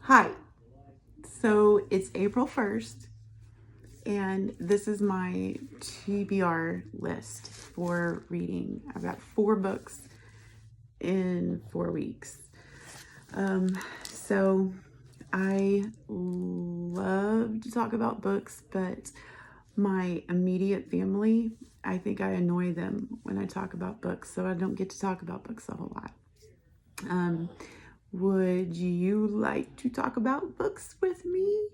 Hi, so it's April 1st, and this is my TBR list for reading. I've got 4 books in 4 weeks. So I love to talk about books, but my immediate family, I think I annoy them when I talk about books, so I don't get to talk about books a whole lot. Would you like to talk about books with me?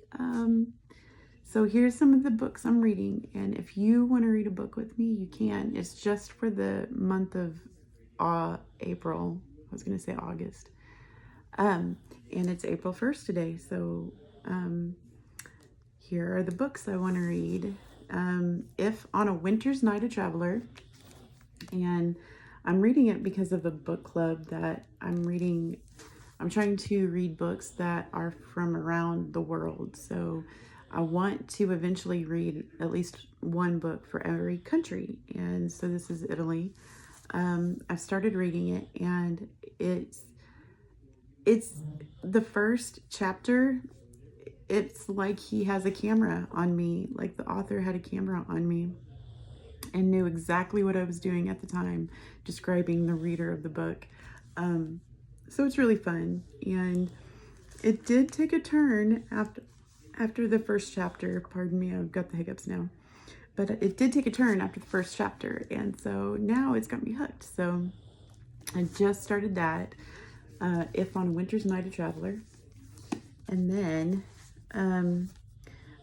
So here's some of the books I'm reading, and if you want to read a book with me, you can. It's just for the month of April. I was going to say August. And it's April 1st today, so here are the books I want to read. If on a Winter's Night a Traveler, and I'm reading it because of a book club that I'm reading. I'm trying to read books that are from around the world. So I want to eventually read at least one book for every country. And so this is Italy. I've started reading it, and it's the first chapter. It's like he has a camera on me, like the author had a camera on me and knew exactly what I was doing at the time, describing the reader of the book. So it's really fun, and it did take a turn after the first chapter. Pardon me, I've got the hiccups now. But it did take a turn after the first chapter, and so now it's got me hooked. So I just started that, If on a Winter's Night a Traveler. And then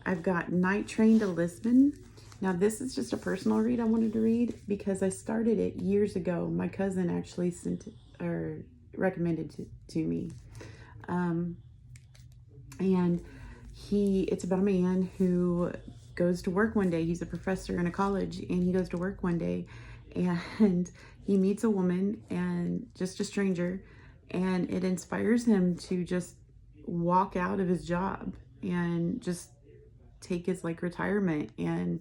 I've got Night Train to Lisbon. Now this is just a personal read I wanted to read because I started it years ago. My cousin actually sent or recommended to me. And it's about a man who goes to work one day. He's a professor in a college, and he goes to work one day, and he meets a woman, and just a stranger, and it inspires him to just walk out of his job and just take his retirement and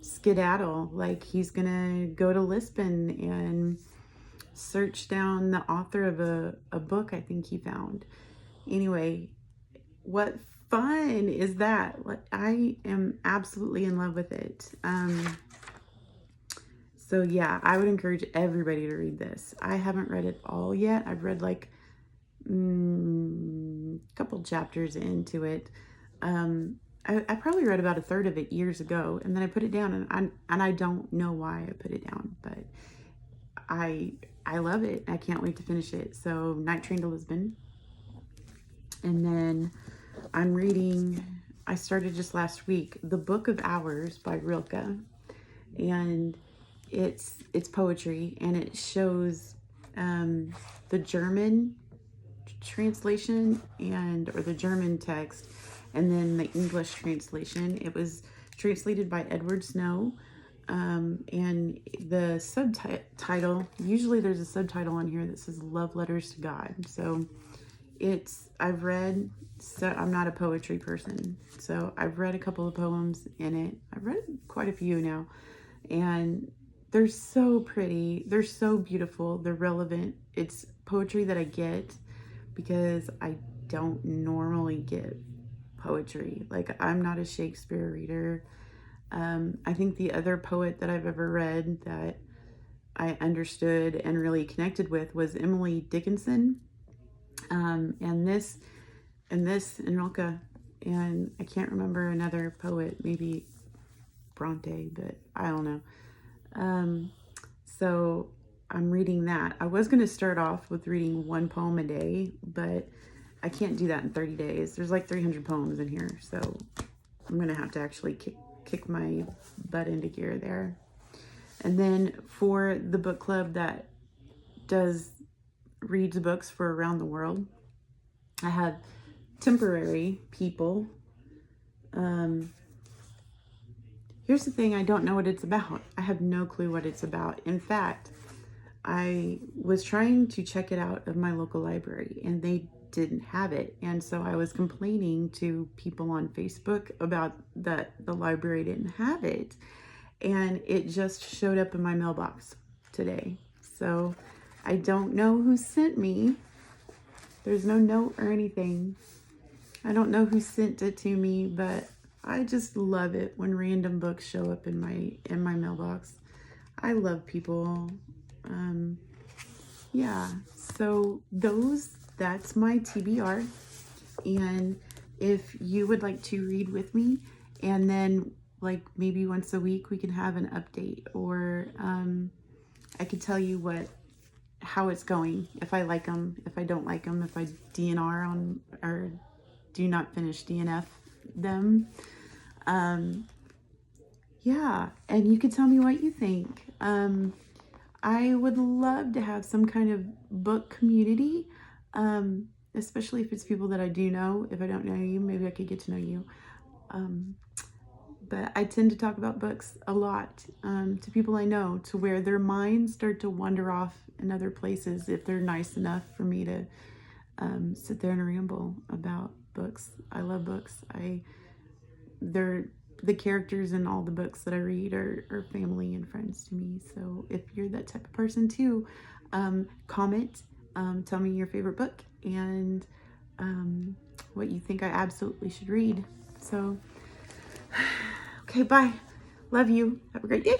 skedaddle. Like he's gonna go to Lisbon and search down the author of a book I think he found. Anyway, what fun is that? Like, I am absolutely in love with it. So yeah, I would encourage everybody to read this. I haven't read it all yet. I've read a couple chapters into it. I probably read about a third of it years ago, and then I put it down, and I don't know why I put it down, but I love it. I can't wait to finish it. So Night Train to Lisbon. And then I started just last week, The Book of Hours by Rilke. And it's poetry, and it shows the German translation or the German text, and then the English translation. It was translated by Edward Snow. And the subtitle, usually there's a subtitle on here that says Love Letters to God. So I'm not a poetry person, so I've read a couple of poems in it. I've read quite a few now, and they're so pretty. They're so beautiful. They're relevant. It's poetry that I get because I don't normally get poetry. Like, I'm not a Shakespeare reader. I think the other poet that I've ever read that I understood and really connected with was Emily Dickinson. And Rilke, and I can't remember another poet, maybe Bronte, but I don't know. So I'm reading that. I was going to start off with reading one poem a day, but I can't do that in 30 days. There's like 300 poems in here, so I'm going to have to actually kick my butt into gear there. And then for the book club that reads books for around the world, I have Temporary People. Here's the thing, I don't know what it's about. I have no clue what it's about. In fact, I was trying to check it out of my local library, and they didn't have it. And so I was complaining to people on Facebook about that the library didn't have it. And it just showed up in my mailbox today. So I don't know who sent me. There's no note or anything. I don't know who sent it to me, but I just love it when random books show up in my mailbox. I love people. Yeah, so that's my TBR. And if you would like to read with me, and then like maybe once a week we can have an update, or I could tell you how it's going, if I like them, if I don't like them, if I DNR on or do not finish DNF them. Yeah, and you could tell me what you think. I would love to have some kind of book community, especially if it's people that I do know. If I don't know you, maybe I could get to know you. But I tend to talk about books a lot to people I know, to where their minds start to wander off in other places if they're nice enough for me to sit there and ramble about books. I love books. The characters in all the books that I read are family and friends to me. So if you're that type of person too, comment, tell me your favorite book and what you think I absolutely should read. So, okay, bye. Love you. Have a great day.